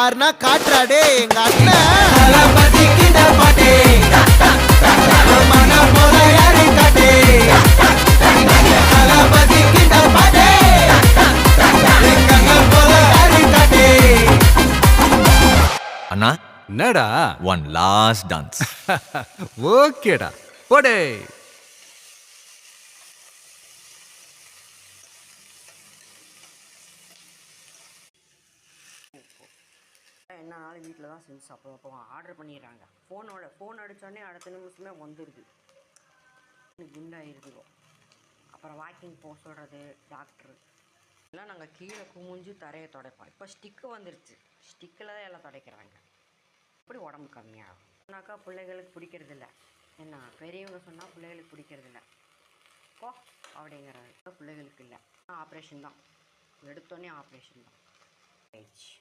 யாருன்னா காட்டுறாடே எங்க அண்ணன் அண்ணா என்னடா ஒன் லாஸ்ட் டான்ஸ். ஓகேடா போடே. என்னன்னாலும் வீட்டில் தான் செஞ்சு சாப்பிடுவோம். ஆர்டர் பண்ணிடுறாங்க. ஃபோன் அடித்தோடனே அடுத்த நிமிஷமே வந்துடுது. குண்டாயிருதுவோம். அப்புறம் வாக்கிங் போக சொல்கிறது டாக்டரு எல்லாம். நாங்கள் கீழே குமிஞ்சு தரையை துடைப்போம். இப்போ ஸ்டிக்கு வந்துருச்சு. ஸ்டிக்கில் தான் எல்லாம் துடைக்கிறாங்க. எப்படி உடம்பு கம்மியாகும் சொன்னாக்கா பிள்ளைகளுக்கு பிடிக்கிறதில்ல. என்ன பெரியவங்க சொன்னால் பிள்ளைகளுக்கு பிடிக்கிறதில்ல. போ அப்படிங்கிறாங்க. பிள்ளைகளுக்கு இல்லை. ஆப்ரேஷன் தான். எடுத்தோடனே ஆப்ரேஷன் தான் ஆயிடுச்சு.